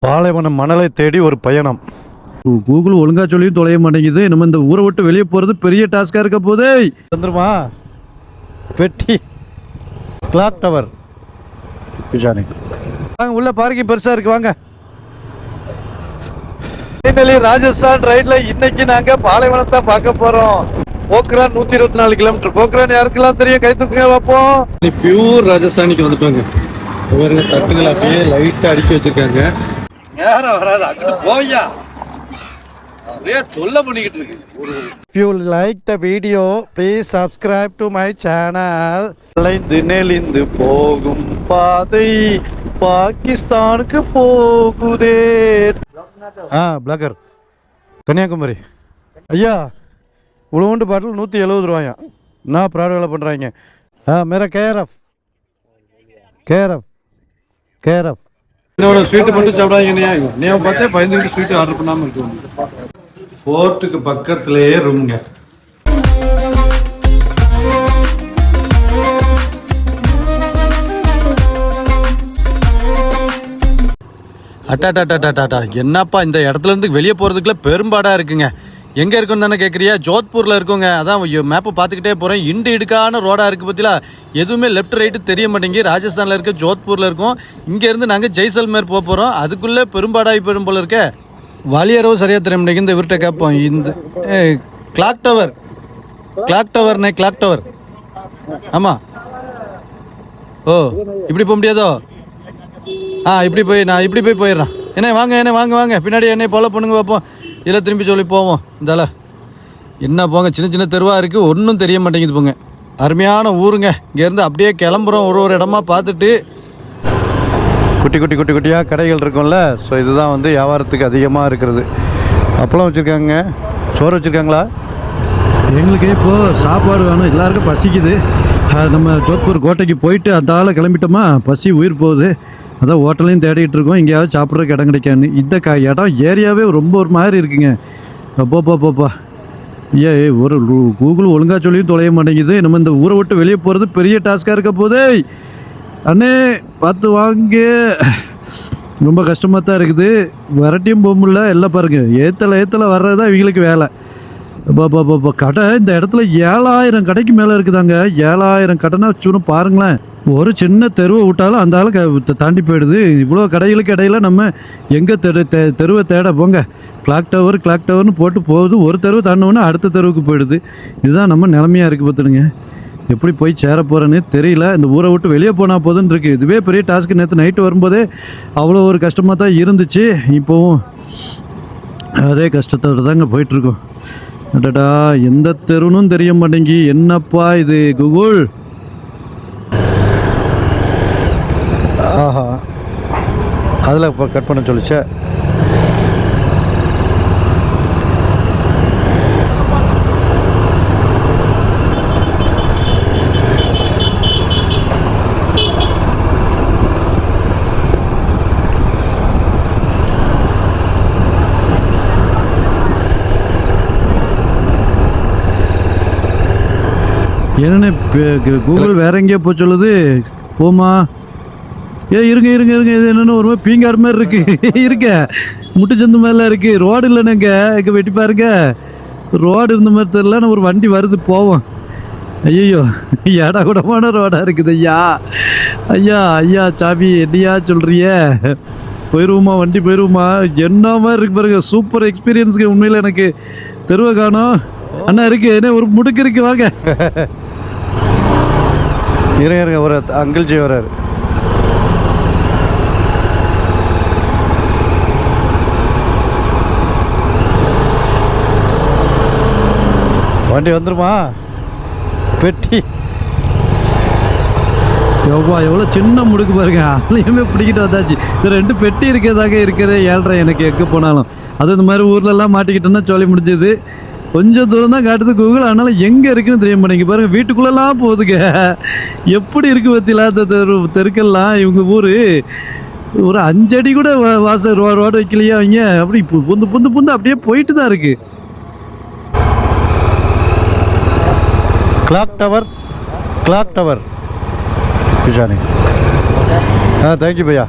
பாலைவனம் மணலை தேடி ஒரு பயணம். கூகுள் ஒழுங்கா சொல்லியும் தொலைய மாட்டேங்குது. நம்ம இந்த ஊரை விட்டு வெளியே போகிறது பெரிய டாஸ்காக இருக்க போதே. வந்துருமா பெட்டி கிளாக் டவர் விஜானி வாங்க, உள்ள பார்க்கிங் பெருசாக இருக்கு. வாங்க. ராஜஸ்தான் ரைட்ல இன்னைக்கு நாங்க பாலைவனத்தை பார்க்க போறோம். போக்ரான் 124 கிலோமீட்டர். போக்ரான் யாருக்கெல்லாம் தெரியும்? கை தூக்குங்க பார்ப்போம். பியூர் ராஜஸ்தானிக்கு வந்துட்டாங்க. தட்டுகள் அப்படியே லைட்டா அடுக்கி வச்சிருக்காங்க. நேரம் வராது, அங்கிட்டு போயா அப்படியே தொல்லை பண்ணிக்கிட்டு இருக்கு. If you like the video, please subscribe to my channel. நெளிந்து போகும் பாதை பாகிஸ்தானுக்கு போகுதே. பிளாகர் கன்னியாகுமரி. ஐயா, உழவுண்டு பாட்டில் 170 ரூபாயா. நான் ப்ராட் வேலை பண்ணுறாங்க. மேரா கேரஃப் என்னோட ஸ்வீட்டு மட்டும் சாப்பிடாதீங்கண்ணா. நீ பார்த்தே 15 ஸ்வீட்டு ஆர்டர் பண்ணாமல் இருக்கு. ஃபோர்ட்டுக்கு பக்கத்துலேயே ரூமுங்க. அட்டாட்டாட்டாட்டாட்டா, என்னப்பா இந்த இடத்துல இருந்து வெளியே போகிறதுக்குள்ள பெரும்பாடாக இருக்குங்க. எங்கே இருக்குன்னு தானே கேட்குறியா? ஜோத்பூரில் இருக்குங்க. அதான் மேப்பை பார்த்துக்கிட்டே போகிறேன். இடுக்கான ரோடாக இருக்குது பற்றிலா, எதுவுமே லெஃப்ட் ரைட்டு தெரிய மாட்டேங்கி. ராஜஸ்தானில் இருக்க ஜோத்பூரில் இருக்கும். இங்கேருந்து நாங்கள் ஜெய்சல்மேர் போகிறோம். அதுக்குள்ளே பெரும்பாடாகி போயிடும் போல இருக்க. வழியறவு சரியாக தெரிய மாட்டேங்குது. இந்த இவர்கிட்ட கேட்போம். இந்த கிளாக் டவர்ண்ணே, கிளாக் டவர். ஆமாம். ஓ, இப்படி போக முடியாதோ? இப்படி போய் போயிடுறேன். என்ன வாங்க பின்னாடி என்னை ஃபாலோ பண்ணுங்க பார்ப்போம். இதில் திரும்பி சொல்லி போவோம். இந்தால என்ன போங்க, சின்ன தெருவாக இருக்குது, ஒன்றும் தெரிய மாட்டேங்குது. போங்க, அருமையான ஊருங்க. இங்கேருந்து அப்படியே கிளம்புறோம். ஒரு இடமா பார்த்துட்டு குட்டியாக கடைகள் இருக்கும்ல. ஸோ இதுதான் வந்து வியாபாரத்துக்கு அதிகமாக இருக்கிறது. அப்பளம் வச்சுருக்காங்க, சோறு வச்சுருக்காங்களா? எங்களுக்கு இப்போது சாப்பாடு வேணும், எல்லாருக்கும் பசிக்குது. நம்ம ஜோத்பூர் கோட்டைக்கு போயிட்டு அதால் கிளம்பிட்டோமா, பசி உயிர் போகுது. அதான் ஹோட்டலையும் தேடிட்டு இருக்கோம், எங்கேயாவது சாப்பிட்றதுக்கு இடம் கிடைக்கான்னு. இந்த இடம் ஏரியாவே ரொம்ப ஒரு மாதிரி இருக்குங்க. போப்பா ஒரு கூகுள் ஒழுங்கா சொல்லியும் தொலைய மாட்டேங்குது. நம்ம இந்த ஊரை விட்டு வெளியே போகிறது பெரிய டாஸ்காக இருக்க போதே. அண்ணே பார்த்து வாங்க. ரொம்ப கஷ்டமாக தான் இருக்குது. வரட்டியும் போக முடியல. எல்லாம் பாருங்கள், ஏத்தலை வர்றது தான் இவங்களுக்கு வேலை. கடை இந்த இடத்துல 7000 கடைக்கு மேலே இருக்குதாங்க. 7000 கடைனா சும்மா பாருங்களேன். ஒரு சின்ன தெருவை விட்டாலும் அந்த ஆளுக்கு தாண்டி போயிடுது. இவ்வளோ கடைகளுக்கு இடையில நம்ம எங்கே தெருவை தேட போங்க. கிளாக் டவர்னு போட்டு போகுது. ஒரு தெருவை தாண்டினோன்னா அடுத்த தெருவுக்கு போயிடுது. இதுதான் நம்ம நிலமையாக இருக்குது. பார்த்துடுங்க, எப்படி போய் சேர போகிறேன்னு தெரியல. இந்த ஊரை விட்டு வெளியே போனால் போதுன்னு இருக்குது. இதுவே பெரிய டாஸ்க்கு. நேற்று நைட்டு வரும்போதே அவ்வளோ ஒரு கஷ்டமாக தான் இருந்துச்சு. இப்போவும் அதே கஷ்டத்தோடு தாங்க போயிட்டுருக்கோம். அடடா, எந்த தெருவும் தெரிய மாட்டேங்கி. என்னப்பா இது கூகுள்? ஆஹா, அதில் இப்போ கட் பண்ண சொல்லிச்சே. என்னென்ன கூகுள் வேற எங்கேயோ போய் சொல்லுது. போமா, இருங்க. இது என்னென்ன ஒரு மாதிரி பீங்கார் மாதிரி இருக்கு. இருக்க முட்டுச்சந்து மாதிரிலாம் இருக்கு. ரோடு இல்லைன்னு இங்கே வெட்டி பாருங்க. ரோடு இருந்த மாதிரி தெரியல. ஒரு வண்டி வருது, போவோம். ஐயோ, ஏடா கூடமான ரோடாக இருக்குது. ஐயா சாமி, என்னையா சொல்றிய? போயிடுவோமா? வண்டி போயிடுவோமா? என்ன மாதிரி இருக்கு பாருங்க. சூப்பர் எக்ஸ்பீரியன்ஸுக்கு. உண்மையில் எனக்கு தெருவை காணும். அண்ணா இருக்கு, என்ன ஒரு முடுக்கு இருக்கு. வாங்க இருங்க, ஒரு அங்கிள்ஜி வர்றாரு. வண்டி வந்துருமா? பெட்டி எவ்வளோ சின்ன முடுக்கு பாருங்க. அதுலேயுமே பிடிக்கிட்டு வந்தாச்சு. இது 2 பெட்டி இருக்கிறதாக இருக்கிறதே 7.5 எனக்கு எங்கே போனாலும். அது இந்த மாதிரி ஊர்லெல்லாம் மாட்டிக்கிட்டோன்னா சொல்லி முடிஞ்சது. கொஞ்சம் தூரம் தான் காட்டுது கூகுள். அதனால எங்கே இருக்குன்னு தெரிய மாட்டேங்க. பாருங்கள், வீட்டுக்குள்ளெல்லாம் போகுதுங்க. எப்படி இருக்குது பற்றிலாம் அந்த தெருக்கெல்லாம். இவங்க ஊர் ஒரு 5 அடி கூட ரோடு வைக்கலையா அவங்க. அப்படி புந்து அப்படியே போயிட்டு தான் இருக்கு. क्लॉक टावर जाने। हाँ थैंक यू भैया।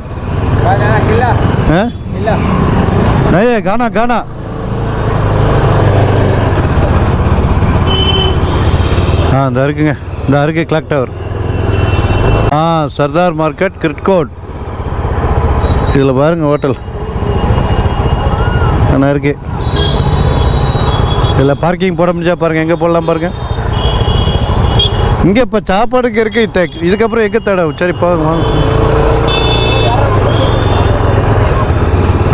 हैं नहीं गाना गाना हाँ இந்த இருக்குங்க இந்த இருக்கு கிளாக் டவர் சர்தார் மார்க்கெட் கிரிட்கோட் இதில் பாருங்கள் ஹோட்டல் ஆனால் இருக்கு இதில் பார்க்கிங் போட முடிஞ்சா பாருங்கள் எங்கே போடலாம் பாருங்கள் இங்கே இப்போ சாப்பாடுக்கு இருக்குது இதுக்கப்புறம் எங்கே தேட சரி போங்க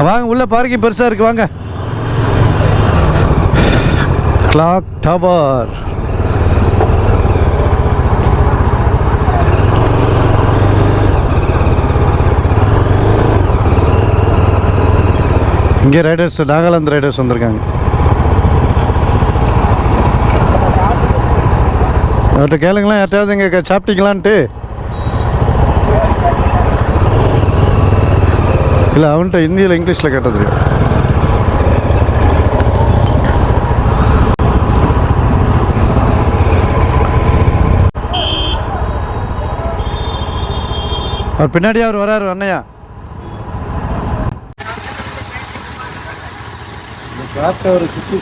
வாங்க உள்ள பார்க்கிங் பெருசாக இருக்குது வாங்க கிளாக் டவர் இங்கே ரைடர்ஸ் நாகாலாந்து ரைடர்ஸ் வந்திருக்காங்க அவர்கிட்ட கேளுங்களேன் யார்ட்டாவது இங்கே சாப்பிட்டீங்களான்ட்டு இல்லை அவன்கிட்ட ஹிந்தியில் இங்கிலீஷில் கேட்டது தெரியும் அவர் பின்னாடி அவர் வராரு அண்ணையா சாப்பிட்ட ஒரு சுற்றி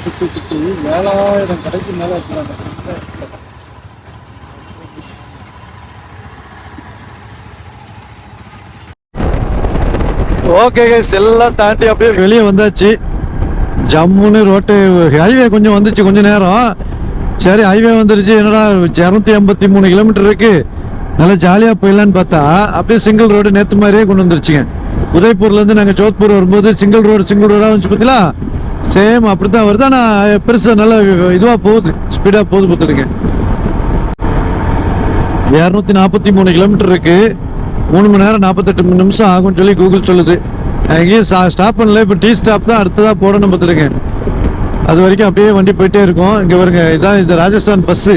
7000 கடைக்கு மேலே வச்சுருவாங்க ஓகே கைஸ் எல்லாம் தாண்டி அப்படியே வெளியே வந்தாச்சு ஜம்முன்னு ரோட்டு ஹைவே கொஞ்சம் வந்துச்சு கொஞ்சம் நேரம் சரி ஹைவே வந்துருச்சு என்னடா 283 கிலோமீட்டர் இருக்கு நல்லா ஜாலியாக போயிடலான்னு பார்த்தா அப்படியே சிங்கிள் ரோடு நேற்று மாதிரியே கொண்டு வந்துருச்சுங்க உதய்பூர்லேருந்து நாங்கள் ஜோத்பூர் வரும்போது சிங்கிள் ரோடாக வந்துச்சு பார்த்தீங்களா சேம் அப்படி தான் வருது ஆனால் பெருசாக நல்லா இதுவாக போகுது ஸ்பீடாக போகுது பார்த்துடுங்க 243 கிலோமீட்டர் இருக்கு 3 மணி நேரம் 48 நிமிஷம் ஆகும்னு சொல்லி கூகுள் சொல்லுது எங்கேயும் ஸ்டாப் பண்ணல இப்போ டீ ஸ்டாப் தான் அடுத்ததாக போடணும் பார்த்துடுங்க அது வரைக்கும் அப்படியே வண்டி போயிட்டே இருக்கும் இங்கே வருங்க இதான் இது ராஜஸ்தான் பஸ்ஸு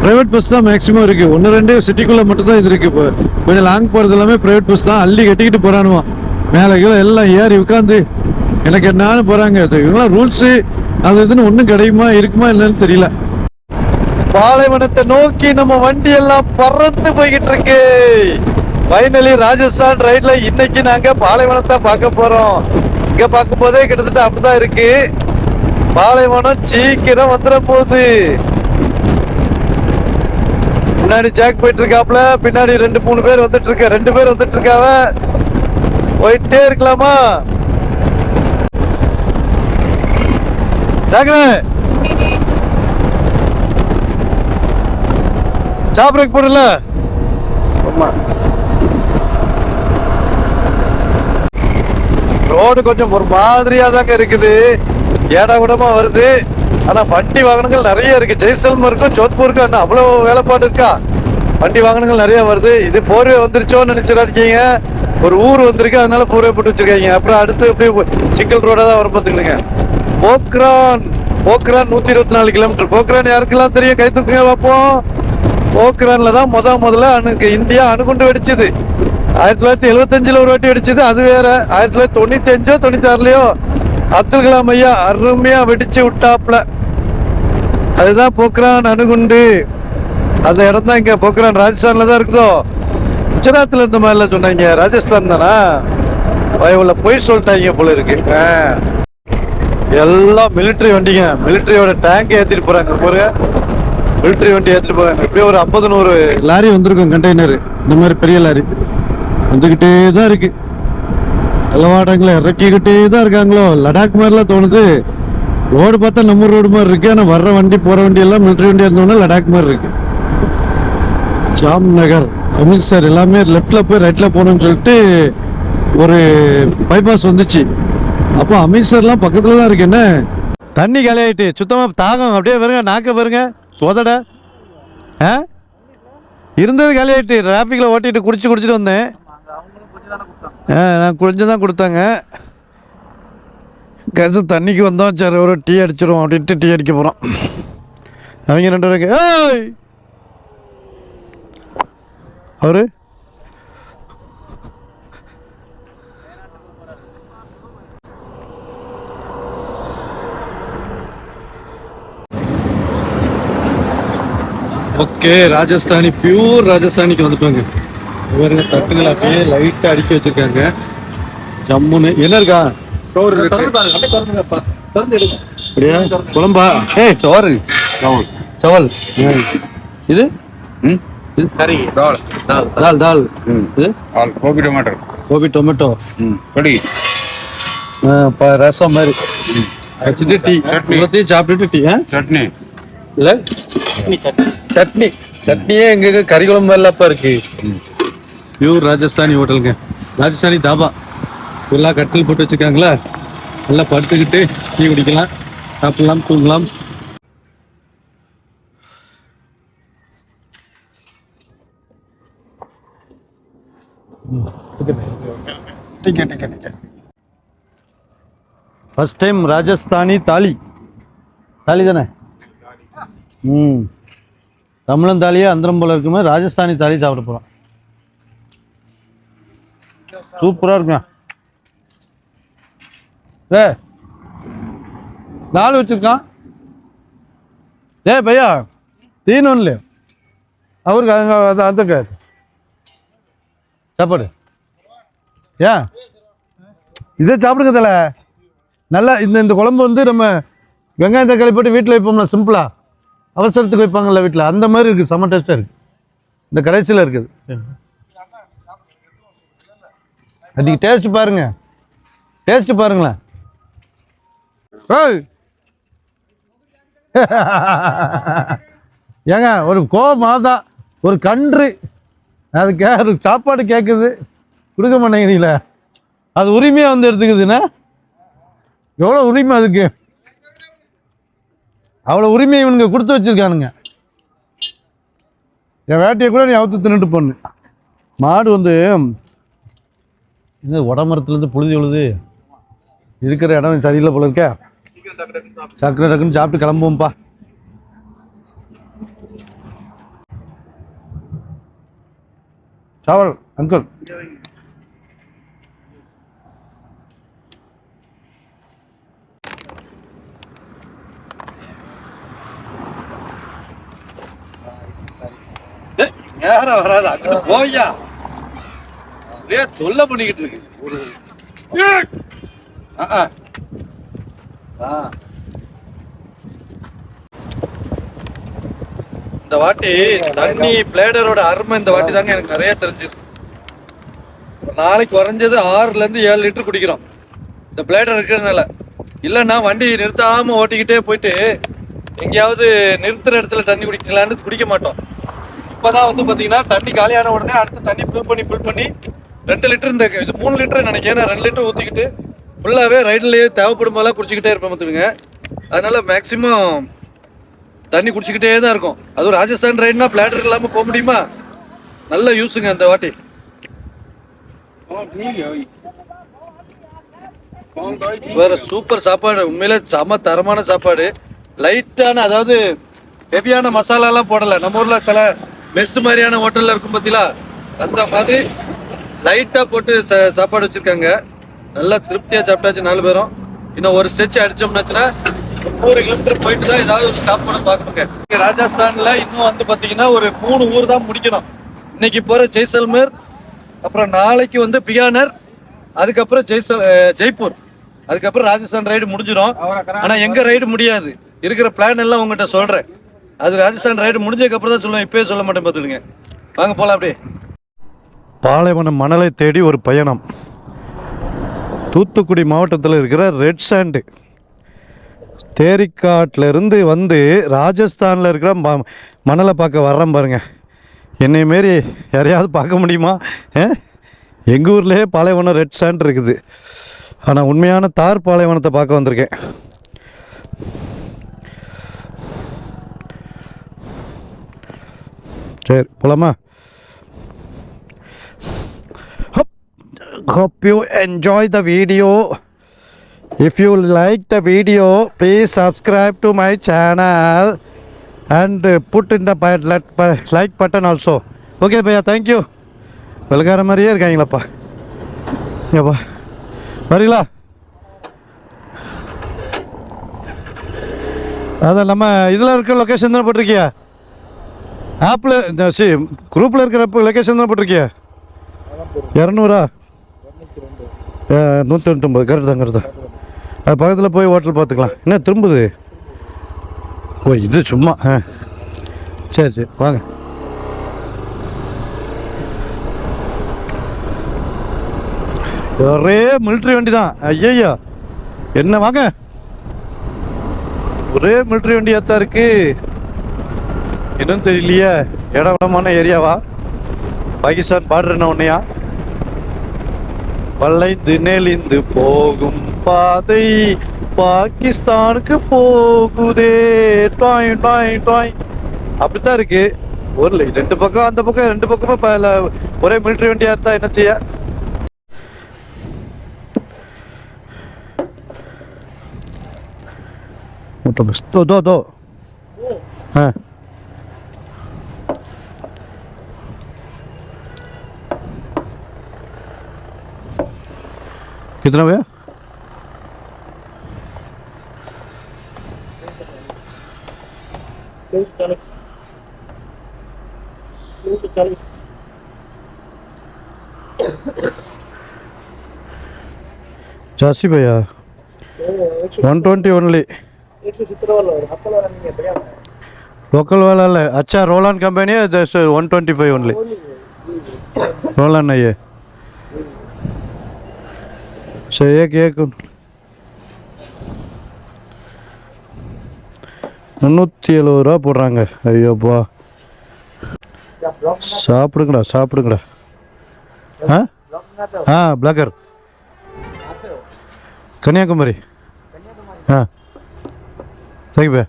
ப்ரைவேட் பஸ் தான் மேக்ஸிமம் இருக்குது 1-2 சிட்டிக்குள்ளே மட்டும்தான் இது இருக்குது இப்போ கொஞ்சம் லாங் போகிறது எல்லாமே ப்ரைவேட் பஸ் தான் அள்ளி கட்டிக்கிட்டு போகிறானுவான் மேலே கீழே எல்லாம் ஏறி உட்காந்து எனக்கு என்னான்னு போகிறாங்க இவங்களாம் ரூல்ஸு அது இதுன்னு ஒன்றும் கிடைக்குமா இருக்குமா இல்லைன்னு தெரியல பாலைவனத்தை நோக்கி நம்ம வண்டி எல்லாம் பறந்து போய்கிட்டு இருக்கு ஃபைனலி ராஜஸ்தான் ரைட்ல இன்னைக்கு நாங்க பாலைவனத்தை பார்க்க போறோம் இங்க பார்க்கும் போதே கிட்டத்தட்ட அப்படிதான் இருக்கு பாலைவனம் சீக்கிரம் வந்துட போகுது முன்னாடி ஜாக் போயிட்டு இருக்காப்ல பின்னாடி 2-3 பேர் வந்துட்டு இருக்க 2 பேர் வந்துட்டு இருக்காவ போயிட்டே இருக்கலாமா ஜாக்ரே சாப்பிட்றதுக்கு போடல ரோடு கொஞ்சம் ஒரு மாதிரியா தாங்க இருக்குது ஏடா கூடமா வருது ஆனா வண்டி வாகனங்கள் நிறைய இருக்கு ஜெய்சல்மருக்கும் ஜோத்பூருக்கும் என்ன அவ்வளவு வேலைப்பாடு இருக்கா வண்டி வாகனங்கள் நிறைய வருது இது போர்வே வந்துருச்சோன்னு நினைச்சிடாதீங்க ஒரு ஊர் வந்திருக்கு அதனால போர்வே போட்டு வச்சிருக்காங்க அப்புறம் அடுத்து எப்படி சிங்கிள் ரோடா தான் வரும் பார்த்துக்கணுங்க போக்ரான் 124 கிலோமீட்டர் போக்ரான் யாருக்கெல்லாம் தெரியும் கை தூக்குங்க பார்ப்போம் போக்ரான்ல தான் முதல்ல இந்தியா அணுகுண்டு வெடிச்சது 1975 ஒரு வாட்டி வெடிச்சது அது வேற 1995 96 அப்துல் கலாம் ஐயா அருமையா வெடிச்சு விட்டாப்ல அதுதான் போக்ரான் அணுகுண்டு அந்த இடம் தான் இங்க போக்ரான் ராஜஸ்தான்ல தான் இருக்குதோ குஜராத்ல இந்த மாதிரிலாம் சொன்னாங்க ராஜஸ்தான் தானா உள்ள போய் சொல்லிட்டாங்க போல இருக்கு எல்லாம் மிலிட்ரி வண்டிங்க மிலிட்ரியோட டேங்க் ஏத்திட்டு போறாங்க பாருங்க மிலிட்ரி வண்டி ஏற்றிட்டு போகிறாங்க இப்படியே ஒரு 50-100 லாரி வந்திருக்கும் கண்டெய்னர் இந்த மாதிரி பெரிய லாரி வந்துக்கிட்டே தான் இருக்கு எல்லா இறக்கிக்கிட்டே தான் இருக்காங்களோ லடாக் மாதிரிலாம் தோணுது ரோடு பார்த்தா நம்ம ரோடு மாதிரி இருக்கு ஆனால் வர்ற வண்டி போகிற வண்டி எல்லாம் மிலிட்ரி வண்டி இருந்தோம்னா லடாக் மாதிரி இருக்கு ஜாம்நகர் அமிர்த்சர் எல்லாமே லெஃப்டில் போய் ரைட்டில் போகணும்னு சொல்லிட்டு ஒரு பைபாஸ் வந்துச்சு அப்போ அமிர்த்சர்லாம் பக்கத்தில் தான் இருக்கு என்ன தண்ணி காலியாயிட்டு சுத்தமாக தாகம் அப்படியே வருங்க நாக்க வருங்க தோதட இருந்தது காலியாயிட்டு டிராஃபிக்கில் ஓட்டிட்டு குடிச்சிட்டு வந்தேன் நான் குடிச்சு தான் கொடுத்தாங்க கடைசி தண்ணிக்கு வந்தோம் சரி ஒரு டீ அடிச்சிடும் அப்படின்ட்டு டீ அடிக்க போகிறோம் அவங்க 2 பேருக்கு ஏய் அவரு ஓகே ராஜஸ்தானி பியூர் ராஜஸ்தானிக்கு வந்துட்டாங்க இவருங்க தட்டுங்களை அப்படியே லைட்டாக அடுக்கி வச்சுருக்காங்க ஜம்முன்னு என்ன இருக்கா? சோறு திறந்து எடுங்க. அப்படியா? குழம்பா? சோறு சவல். இது கறி தால் தால் தால். இது கோபி டொமேட்டோ. கோபி டொமேட்டோ. கடி ரசம் மாதிரி வச்சுட்டு டீ எல்லாத்தையும் சாப்பிட்டுட்டு டீ. சட்னி இல்லை சட்னி. சட்னியே எங்க கறி குழம்பு எல்லாப்பா இருக்கு. பியூர் ராஜஸ்தானி ஹோட்டலுங்க, ராஜஸ்தானி தாபா. எல்லாம் கட்டில் போட்டு வச்சுருக்காங்களா, நல்லா படுத்துக்கிட்டு டீ குடிக்கலாம், சாப்பிடலாம், தூங்கலாம். ஃபர்ஸ்ட் டைம் ராஜஸ்தானி தாலி. தாலி தானே? தமிழன் தாலியே அந்தரம் போல இருக்குமே. ராஜஸ்தானி தாலி சாப்பிட போகிறோம். சூப்பராக இருக்குங்க. நாலு வச்சிருக்கான். பையா தீன் ஒன்ல அவருக்கு அங்கே அந்த சாப்பாடு ஏன் இதே சாப்பிடுங்க தலை. நல்லா இந்த குழம்பு வந்து நம்ம வெங்காயம் தக்காளி போட்டு வீட்டில் வைப்போம்னா சிம்பிளா, அவசரத்துக்கு வைப்பாங்கல்ல வீட்டில், அந்த மாதிரி இருக்குது. செம்ம டேஸ்ட்டாக இருக்குது. இந்த கடைசியில் இருக்குது. அதுக்கு டேஸ்ட் பாருங்க, டேஸ்ட் பாருங்களேன். ஏங்க ஒரு கோமாதா ஒரு கன்று அதுக்கு சாப்பாடு கேட்குது, கொடுக்க மாட்டேங்கிறீங்களே. அது உரிமையாக வந்து எடுத்துக்குதுன்னா எவ்வளோ உரிமை அதுக்கு? அவ்வளோ உரிமையை இவனுங்க கொடுத்து வச்சிருக்கானுங்க. என் வேட்டையை கூட நீ அவுத்து தின்னுட்டு போன்னு. மாடு வந்து இந்த உடமரத்துலேருந்து புழுதி உழுது இருக்கிற இடம் சரியில்லை போல இருக்க. சக்கரை டக்குன்னு சாப்பிட்டு கிளம்புவோம்ப்பா. சாவல் அங்கிள். நேரம் வராது, அங்கிட்டு போய்யா. அப்படியே தொல்லை பண்ணிக்கிட்டு இருக்கு. இந்த வாட்டி தண்ணி பிளேடரோட அருமை இந்த வாட்டி தாங்க எனக்கு நிறைய தெரிஞ்சது. நாளைக்கு குறைஞ்சது 6 to 7 லிட்டர் குடிக்கிறோம் இந்த பிளேடர் இருக்கிறதுனால. இல்லைன்னா வண்டி நிறுத்தாம ஓட்டிக்கிட்டே போயிட்டு எங்கேயாவது நிறுத்துற இடத்துல தண்ணி குடிக்கலான்னு குடிக்க மாட்டோம். இப்போதான் வந்து பார்த்தீங்கன்னா தண்ணி காலியான உடனே அடுத்து தண்ணி ஃபில் பண்ணி 2 லிட்டர் இந்த இது 3 லிட்டர் நினைக்கிறேன். 2 லிட்டர் ஊற்றிக்கிட்டு ஃபுல்லாகவே ரைட்லேயே தேவைப்படும் போதெல்லாம் குடிச்சிக்கிட்டே இருப்பேன் பார்த்துக்குங்க. அதனால மேக்ஸிமம் தண்ணி குடிச்சிக்கிட்டே தான் இருக்கும். அதுவும் ராஜஸ்தான் ரைடுனா பிளேடர் இல்லாமல் போக முடியுமா? நல்ல யூஸுங்க இந்த வாட்டி. வேற சூப்பர் சாப்பாடு, உண்மையிலே செம தரமான சாப்பாடு. லைட்டான, அதாவது ஹெவியான மசாலாலாம் போடலை. நம்ம ஊரில் சில மெஸ் மாதிரியான ஹோட்டலில் இருக்கும் பார்த்தீங்களா, அந்த மாதிரி லைட்டாக போட்டு சாப்பாடு வச்சுருக்காங்க. நல்லா திருப்தியாக சாப்பிட்டாச்சு 4 பேரும். இன்னும் ஒரு ஸ்டெச் அடித்தோம்னாச்சுன்னா 100 கிலோமீட்டர் போயிட்டு தான் ஏதாவது ஒரு ஸ்டாப் பண்ண பார்க்கணுங்க. ராஜஸ்தானில் இன்னும் வந்து பார்த்தீங்கன்னா ஒரு 3 ஊர் தான் முடிக்கணும். இன்னைக்கு போகிற ஜெய்சல்மேர், அப்புறம் நாளைக்கு வந்து பிகானர், அதுக்கப்புறம் ஜெய்ப்பூர், அதுக்கப்புறம் ராஜஸ்தான் ரைடு முடிஞ்சிடும். ஆனால் எங்கள் ரைடு முடியாது. இருக்கிற பிளான் எல்லாம் உங்கள்கிட்ட சொல்கிறேன். அது ராஜஸ்தான் ரைடு முடிஞ்சதுக்கப்புறம் தான் சொல்லுவேன், இப்போயே சொல்ல மாட்டேன் பார்த்துடுங்க. வாங்க போகலாம். அப்படியே பாலைவனம் மணலை தேடி ஒரு பயணம். தூத்துக்குடி மாவட்டத்தில் இருக்கிற ரெட் சாண்டு தேரிக்காட்டிலேருந்து வந்து ராஜஸ்தானில் இருக்கிற மணலை பார்க்க வர்றேன் பாருங்க. என்னை மாரி யாரையாவது பார்க்க முடியுமா? எங்கள் ஊர்லேயே பாலைவனம் ரெட் சாண்ட் இருக்குது. ஆனால் உண்மையான தார் பாலைவனத்தை பார்க்க வந்திருக்கேன். சரி போலாமா? Hope you enjoy the video. If you like the video, please subscribe to my channel and put in the like button also. Okay bhaiya, thank you. வெல்கார மாதிரியே இருக்காங்களப்பா. ஏப்பா வரீங்களா? அதான் நம்ம இதில் இருக்கிற லொக்கேஷன் தானே போட்டிருக்கியா? ஆப்பில் இந்த குரூப்பில் இருக்கிற லொக்கேஷன் தானே போட்டிருக்கியா? 200 199 கரெக்டு தான் கரெக்டு தான். அது பக்கத்தில் போய் ஹோட்டல் பார்த்துக்கலாம். என்ன திரும்புது? ஓ இது சும்மா சரி சரி வாங்க. ஒரே மிலிட்ரி வண்டி தான். ஐயா என்ன வாங்க, ஒரே மிலிட்ரி வண்டியாக தான் இருக்கு. என்னன்னு தெரியலையே, இடவளமான ஏரியாவா? பாகிஸ்தான் பார்டர் ஒன்னையா? வளைந்து நெளிந்து போகும் பாதை பாகிஸ்தானுக்கு போகுதே. டாய் டாய் டாய் அப்படித்தான் இருக்கு. ஒரு ரெண்டு பக்கம், அந்த பக்கம் ரெண்டு பக்கமும் ஒரே மிலிட்ரி வண்டியா இருந்தா என்ன செய்ய? दो हाँ कितना भैया? चासी भैया 120 ओनली. लोकल वाला है. अच्छा रोलान कंपनी है. 125 ओनली. रोलान नहीं है. सही एक 370 ரூபா போடுறாங்க. ஐயோப்பா, சாப்பிடுங்கடா. பிளாக்கர் கன்னியாகுமரி. சரிப்பா.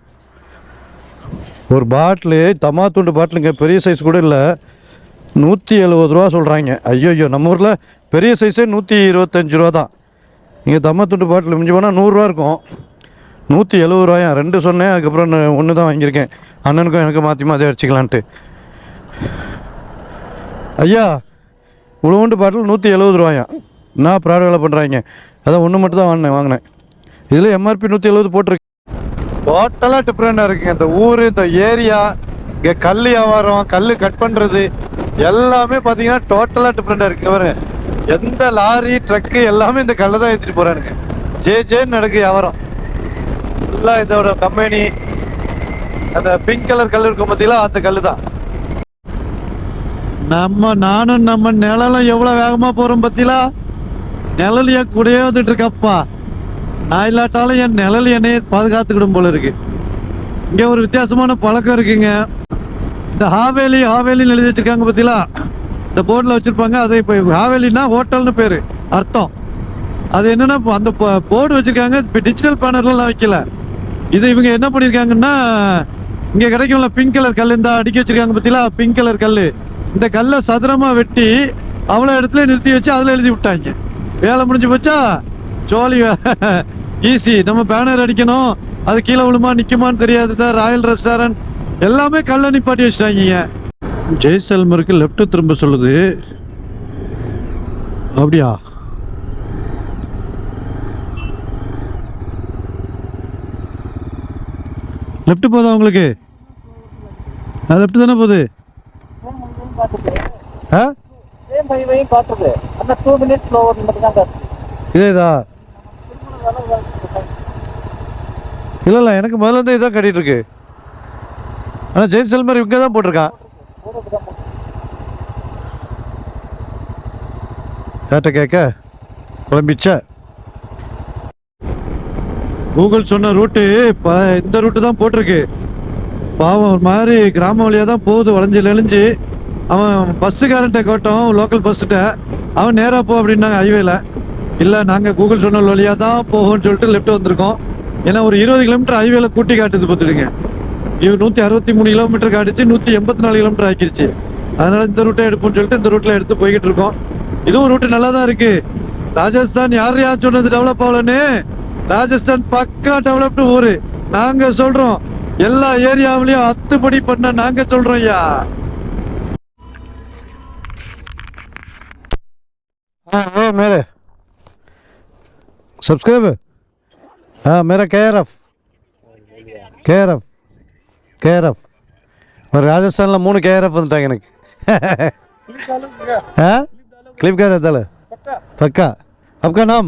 ஒரு பாட்டிலு தமாத்துண்டு பாட்டிலுங்க, பெரிய சைஸ் கூட இல்லை, 170 ரூபா சொல்கிறாங்க. ஐயோ, நம்ம ஊரில் பெரிய சைஸே 125 ரூபா தான். இங்கே தமாத்துண்டு பாட்டில் மிஞ்சி போனால் 100 இருக்கும். 170 ரூபாயா? 2 சொன்னேன், அதுக்கப்புறம் 1 தான் வாங்கியிருக்கேன். அண்ணனுக்கும் எனக்கு மாற்றி அடிச்சிக்கலான்ட்டு. ஐயா, இவ்வளோண்டு பாட்டில் 170 ரூபாயா? என்ன ப்ராடக்ட் வேலை பண்ணுறாங்க? அதான் 1 மட்டும் தான் வாங்கினேன். இதில் எம்ஆர்பி 170 போட்டிருக்கு. டோட்டலாக டிஃப்ரெண்டாக இருக்குங்க. இந்த ஊர், இந்த ஏரியா, இங்கே கல் வியாபாரம், கல் கட் பண்ணுறது எல்லாமே பார்த்தீங்கன்னா டோட்டலாக டிஃப்ரெண்டாக இருக்குது. பாருங்க, எந்த லாரி ட்ரக்கு எல்லாமே இந்த கல்லை தான் ஏற்றிட்டு போகிறானுங்க. ஜேன்னு நடக்கு வியாபாரம் ஃபுல்லாக. இதோட கம்பெனி அந்த பிங்க் கலர் கல் இருக்கும் பார்த்தீங்களா, அந்த கல் தான். நானும் நம்ம நிழலும் எவ்வளோ வேகமாக போகிறோம் பார்த்தீங்களா? நிழல் என் கூடயே வந்துட்டு இருக்கப்பா. நான் இல்லாட்டாலும் என் நிழல் என்னையே பாதுகாத்துக்கிடும் போல இருக்கு. இங்கே ஒரு வித்தியாசமான பழக்கம் இருக்குங்க. இந்த ஹாவேலின்னு எழுதி வச்சிருக்காங்க பார்த்தீங்களா? இந்த போர்டில் வச்சுருப்பாங்க. அது இப்போ ஹாவேலின்னா ஹோட்டல்னு பேர் அர்த்தம். அது என்னென்னா, அந்த போர்டு வச்சுருக்காங்க, இப்போ டிஜிட்டல் பேனர்லாம் வைக்கல. இது இவங்க என்ன பண்ணியிருக்காங்கன்னா, இங்கே கிடைக்கும்ல பிங்க் கலர் கல், இந்த அடுக்கி வச்சுருக்காங்க பார்த்தீங்களா, பிங்க் கலர் கல். இந்த கல்லை சதுரமாக வெட்டி அவ்வளோ இடத்துல நிறுத்தி வச்சு அதில் எழுதி விட்டாங்க. வேலை முடிஞ்சு போச்சா, ஜோலி ஈஸி. நம்ம பேனர் அடிக்கணும், அது கீழே விழுமா நிற்குமான்னு தெரியாது தான். ராயல் ரெஸ்டாரண்ட் எல்லாமே கல்லை நிப்பாட்டி வச்சுட்டாங்க. ஜெய்சல்மருக்கு லெஃப்ட் திரும்ப சொல்லுது. அப்படியா? லெஃப்ட் போதா உங்களுக்கு? லெஃப்ட் தானே போகுது. இதேதா? இல்லை எனக்கு முதல்ல இருந்து இதான் கட்டிட்டு இருக்கு. ஆனால் ஜெய்சல்மர் இங்கே தான் போட்டிருக்கான். யார்கிட்ட கேட்க குழம்பிச்ச? கூகுள் சொன்ன ரூட்டு இப்போ இந்த ரூட்டு தான் போட்டிருக்கு. பாவம், ஒரு மாதிரி கிராம வழியாக தான் போகுது, வளைஞ்சு. அவன் பஸ்ஸுக்காரன்ட்ட கேட்டோம், லோக்கல் பஸ்ஸுகிட்ட. அவன் நேராக போ அப்படின்னாங்க ஹைவேல. இல்லை, நாங்கள் கூகுள் சொன்ன வழியாக தான் போகும்னு சொல்லிட்டு லெஃப்ட் வந்திருக்கோம். ஏன்னா ஒரு 20 கிலோமீட்டர் ஹைவேல கூட்டி காட்டுது பார்த்துடுங்க. இது 163 கிலோமீட்டர் காட்டுச்சு, 184 கிலோமீட்டர் ஆக்கிருச்சு. அதனால இந்த ரூட்டை எடுப்போம்னு சொல்லிட்டு இந்த ரூட்டில் எடுத்து போய்கிட்டு இருக்கோம். இதுவும் ரூட்டு நல்லா தான் இருக்கு. ராஜஸ்தான் யார் சொன்னது டெவலப் ஆகலன்னு? ராஜஸ்தான் பக்கா டெவலப்டு ஊர். நாங்கள் சொல்கிறோம், எல்லா ஏரியாவிலையும் 10 படி பண்ண நாங்கள் சொல்கிறோம். ஐயா मेरे सब्सक्राइबर, हाँ मेरा KRF और राजस्थान 3 KRF வந்துட்டாங்க எனக்கு. கிளிப் கார் தால பக்கா आपका नाम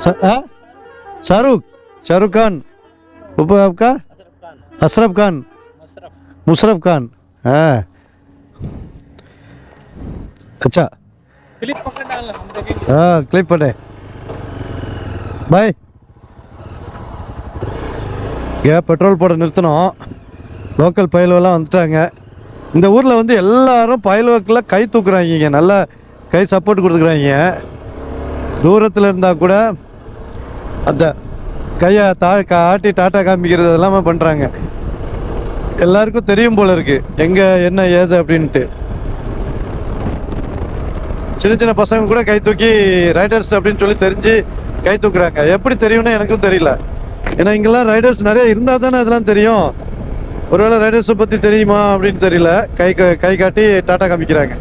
शाहरुख शाहरुख खान ऊपर आपका अशरफ खान मुशरफ खान हाँ अच्छा क्लिप पकड़ना हम देखेंगे हाँ क्लिप पड़े பாய் பெட்ரோல் போட நிறுத்தணும். லோக்கல் பயலுவெல்லாம் வந்துட்டாங்க. இந்த ஊரில் வந்து எல்லாரும் பயலுவக்கில் கை தூக்குறாங்க, நல்லா கை சப்போர்ட் கொடுத்துக்குறாங்க. தூரத்தில் இருந்தால் கூட அந்த கையை ஆட்டி டாட்டா காமிக்கிறது எல்லாமே பண்ணுறாங்க. எல்லாருக்கும் தெரியும் போல இருக்குது எங்கே என்ன ஏது அப்படின்ட்டு. சின்ன சின்ன பசங்க கூட கை தூக்கி ரைடர்ஸ் அப்படின்னு சொல்லி தெரிஞ்சு கை தூக்குறாங்க. எப்படி தெரியும்னு எனக்கும் தெரியல. ஏன்னா இங்கெல்லாம் ரைடர்ஸ் நிறைய இருந்தால் தானே அதெல்லாம் தெரியும். ஒருவேளை ரைடர்ஸை பற்றி தெரியுமா அப்படின்னு தெரியல. கை காட்டி டாட்டா காமிக்கிறாங்க.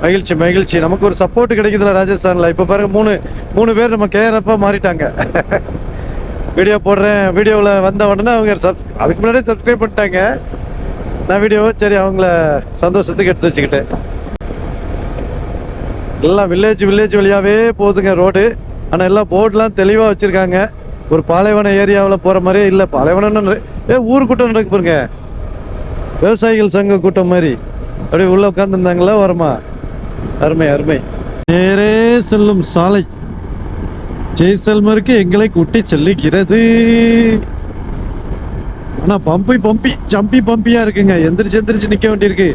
மகிழ்ச்சி மகிழ்ச்சி. நமக்கு ஒரு சப்போர்ட் கிடைக்குதுல ராஜஸ்தானில். இப்போ பாருங்க மூணு பேர் நம்ம கேஆர்எஃபாக மாறிட்டாங்க. வீடியோ போடுறேன், வீடியோவில் வந்த உடனே அவங்க அதுக்கு முன்னாடியே சப்ஸ்கிரைப் பண்ணிட்டாங்க. நான் வீடியோவை சரி அவங்கள சந்தோஷத்துக்கு எடுத்து வச்சுக்கிட்டேன். எல்லாம் வில்லேஜ் வழியாகவே போகுதுங்க ரோடு. ஆனால் எல்லாம் போர்டெலாம் தெளிவாக வச்சுருக்காங்க. ஒரு பாலைவன ஏரியாவில் போகிற மாதிரியே இல்லை. பாலைவனம்னு ஊர் கூட்டம் நடக்கு பாருங்க, விவசாயிகள் சங்க கூட்டம் மாதிரி. அப்படியே உள்ளே உட்காந்துருந்தாங்களா வரமா. அருமை அருமை. நேரே செல்லும் சாலை ஜெய்சல்மருக்கு எங்களை கூட்டி செல்லுகிறது. ஆனால் பம்பியாக இருக்குங்க. எந்திரிச்சு நிற்க வேண்டியிருக்கு.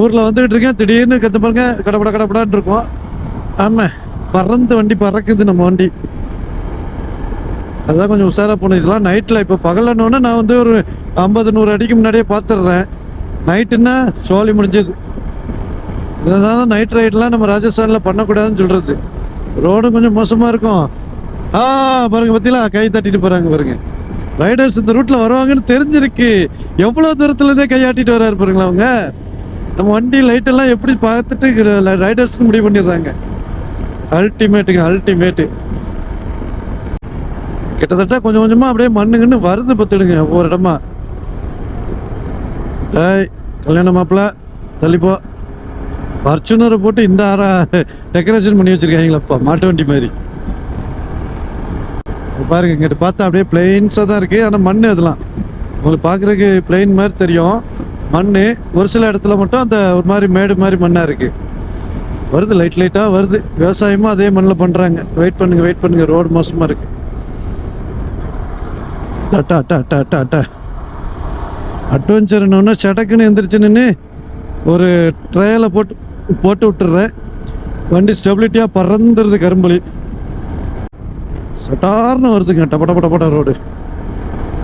ஊரில் வந்துகிட்டு இருக்கேன், திடீர்னு கற்று பாருங்க கடப்படான்னு இருக்கும். ஆமாம், பறந்து வண்டி பறக்குது நம்ம வண்டி. அதுதான் கொஞ்சம் உஷாராக போகணும். இதெல்லாம் நைட்டில். இப்போ பகலன்னொன்னே நான் வந்து ஒரு 50-100 அடிக்கு முன்னாடியே பார்த்துடுறேன். நைட்டுன்னா சோழி முடிஞ்சது. இதனால நைட் ரைடெலாம் நம்ம ராஜஸ்தானில் பண்ணக்கூடாதுன்னு சொல்கிறது. ரோடும் கொஞ்சம் மோசமாக இருக்கும். பாருங்க பற்றிலாம் கை தட்டிட்டு போகிறாங்க பாருங்க. ரைடர்ஸ் இந்த ரூட்டில் வருவாங்கன்னு தெரிஞ்சிருக்கு. எவ்வளோ தூரத்துலேருந்தே கையாட்டிட்டு வராரு பாருங்களா அவங்க. நம்ம வண்டி லைட்டெல்லாம் எப்படி பார்த்துட்டு ரைடர்ஸ்க்கு முடிவு பண்ணிடுறாங்க. அல்டிமேட்டு. கிட்டத்தட்ட கொஞ்சம் கொஞ்சமாக அப்படியே மண்ணுங்கன்னு வருது பார்த்துடுங்க ஒவ்வொரு இடமா. கல்யாண மாப்பிள்ள தள்ளிப்போ. ஃபர்ச்சுனரை போட்டு இந்த டெக்கரேஷன் பண்ணி வச்சுருக்காங்களப்பா, மாட்டு வண்டி மாதிரி. பாருங்க, இங்கிட்ட பார்த்தா அப்படியே பிளெயின்ஸாக தான் இருக்குது. ஆனால் மண் அதெல்லாம் உங்களுக்கு பார்க்குறதுக்கு பிளெயின் மாதிரி தெரியும். மண் ஒரு சில இடத்துல மட்டும் அந்த ஒரு மாதிரி மேடு மாதிரி மண்ணாக இருக்குது. வருது லைட்டாக வருது. விவசாயமும் அதே மண்ணில் பண்ணுறாங்க. வெயிட் பண்ணுங்க. ரோடு மோசமாக இருக்குது. டாட்டா அட்வென்ச்சர்னு சடக்குன்னு எந்திரிச்சுன்னு ஒரு ட்ரையலை போட்டு விட்டுறேன். வண்டி ஸ்டெபிலிட்டியாக பறந்துருது. கரும்புலி சட்டார்னு வருதுங்க. டப்பட ரோடு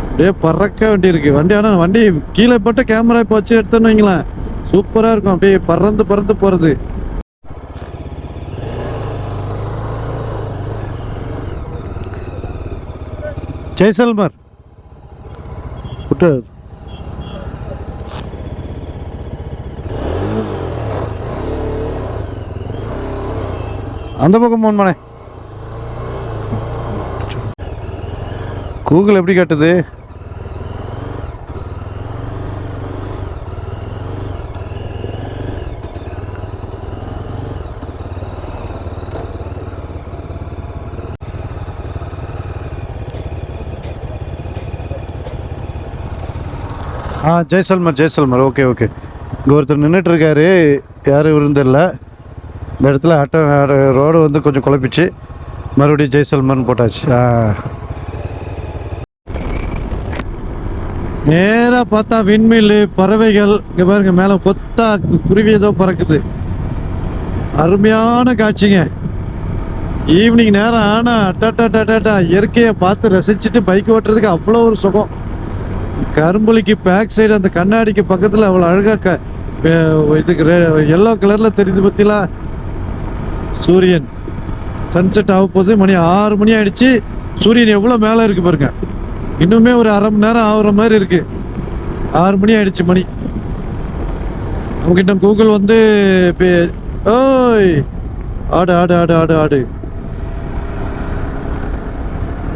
அப்படியே பறக்க வேண்டி இருக்கு வண்டி. ஆனால் வண்டி கீழே போட்டு கேமரா இப்போ வச்சு எடுத்தோன்னு வைங்களேன், சூப்பராக இருக்கும். அப்படியே பறந்து போகிறது. ஜெய்சல்மர் குட்டர். அந்த பக்கம் போனே. கூகுள் எப்படி காட்டுது? ஜெய்சல்மர். ஓகே. இங்கே ஒருத்தர் நின்றுட்டு இருக்காரு. யாரும் விருந்தில்லை. இந்த இடத்துல ரோடு வந்து கொஞ்சம் குழப்பிச்சு. மறுபடியும் ஜெய்சல்மர்னு போட்டாச்சு. நேராக பார்த்தா விண்மில்லு, பறவைகள். இங்கே பாருங்க, மேலே கொத்தா குருவி ஏதோ பறக்குது. அருமையான காட்சிங்க. ஈவினிங் நேரம் ஆனால் இயற்கையை பார்த்து ரசிச்சுட்டு பைக் ஓட்டுறதுக்கு அவ்வளோ ஒரு சுகம். கரும்புலிக்கு பேக் சைடு அந்த கண்ணாடிக்கு பக்கத்தில் அவ்வளோ அழகாக இதுக்கு எல்லோ கலரில் தெரியுது பற்றிலாம். சூரியன் சன்செட் ஆக போகுது. மணி 6 மணி ஆயிடுச்சு. சூரியன் எவ்வளோ மேலே இருக்கு பாருங்க. இன்னுமே ஒரு அரை மணி நேரம் ஆகுற மாதிரி இருக்கு. 6 மணி ஆயிடுச்சு மணி. நமக்கிட்ட கூகுள் வந்து ஓய் ஆடு.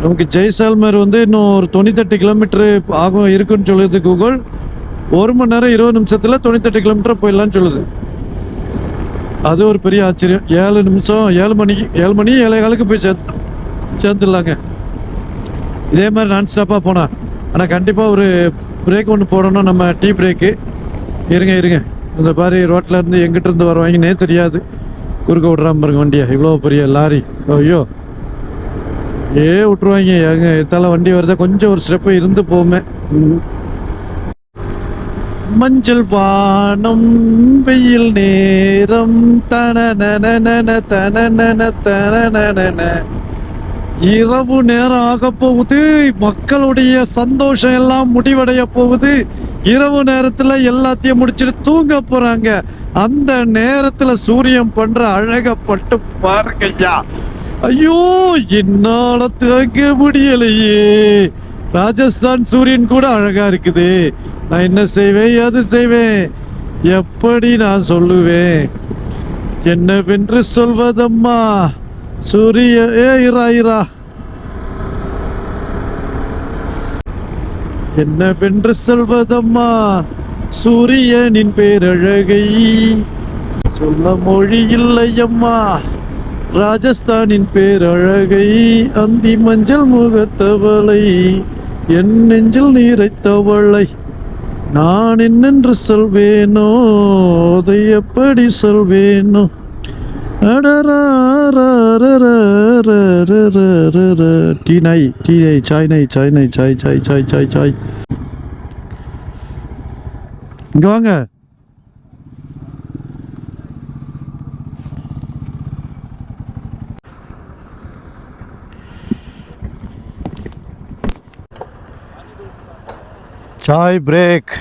நமக்கு ஜெய்சால்மர் வந்து இன்னும் ஒரு 98 கிலோமீட்டரு ஆகும் இருக்குன்னு சொல்லுது கூகுள். 1 மணி நேரம் 20 நிமிஷத்தில் 98 கிலோமீட்டர் போயிடலான்னு சொல்லுது. அது ஒரு பெரிய ஆச்சரியம். 7 நிமிஷம் 7 மணிக்கு 7 மணி 7:15 போய் சேர்ந்துடலாங்க. இதே மாதிரி நான் ஸ்டாப்பாக போனால். ஆனால் கண்டிப்பாக ஒரு பிரேக் ஒன்று போடணும், நம்ம டீ பிரேக்கு. இருங்க இந்த மாதிரி ரோட்டில் இருந்து எங்கிட்ட இருந்து வருவாங்கன்னே தெரியாது. குறுக்க விட்றாம பாருங்க வண்டியை. இவ்வளோ பெரிய லாரி. ஐயோ விட்டுருவாங்க. எங்க எத்தால வண்டி வருதா, கொஞ்சம் ஒரு ஸ்டெப்பு இருந்து போமே. மஞ்சள் வானம் வெயில் நேரம் தன இரவு நேரம் ஆக போகுது. மக்களுடைய சந்தோஷம் எல்லாம் முடிவடைய போகுது. இரவு நேரத்துல எல்லாத்தையும் முடிச்சுட்டு தூங்க போறாங்க. அந்த நேரத்துல சூரியன் பண்ற அழகப்பட்டு பாருங்கய்யா. ஐயோ என்னால தாங்க முடியலையே. ராஜஸ்தான் சூரியன் கூட அழகா இருக்குது. நான் என்ன செய்வேன், அது செய்வேன், எப்படி நான் சொல்லுவேன், என்னவென்று சொல்வதம்மா. சூரிய இரா என்னவென்று சொல்வதம்மா, சூரியனின் பேரழகை சொல்ல மொழி இல்லையம்மா. ராஜஸ்தானின் பேரழகை அந்தி மஞ்சள் முகத்தவளை என் நெஞ்சில் நீரைத்தவளை நான் என்னென்று சொல்வேனோ, அதை எப்படி சொல்வேனோ. டீ நாய் சாய் நாய் சாய். இங்க வாங்க. சாய் பிரேக்.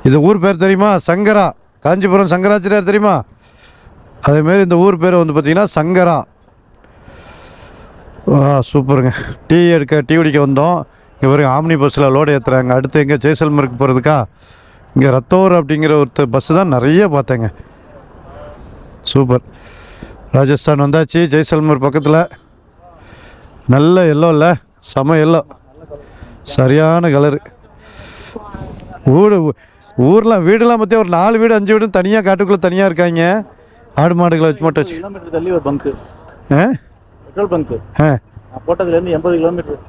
இது ஊர் பேர் தெரியுமா? சங்கரா. காஞ்சிபுரம் சங்கராச்சாரியார் தெரியுமா? அதேமாரி இந்த ஊர் பேர் வந்து பார்த்திங்கன்னா சங்கரா. சூப்பருங்க. டீ குடிக்க வந்தோம். இங்கே பாருங்க ஆம்னி பஸ்ஸில் லோடு ஏற்றுறாங்க. அடுத்து எங்கே ஜெய்சல்மருக்கு போகிறதுக்கா? இங்கே ரத்தோர் அப்படிங்கிற ஒரு பஸ்ஸு தான் நிறைய பார்த்தேங்க. சூப்பர். ராஜஸ்தான் வந்தாச்சு. ஜெய்சல்மர் பக்கத்தில். நல்ல எல்லோ இல்லை, செம எல்லோ, சரியான கலரு. ஊர்லாம் வீடுலாம் பற்றி ஒரு 4 வீடு 5 வீடும் தனியாக காட்டுக்குள்ளே தனியாக இருக்காங்க. ஆடு மாடுகளை வச்சு மட்டும் வச்சு. கிலோமீட்டர் தள்ளி ஒரு பங்கு, பெட்ரோல் பங்கு போட்டதுலேருந்து 80 கிலோமீட்டர்.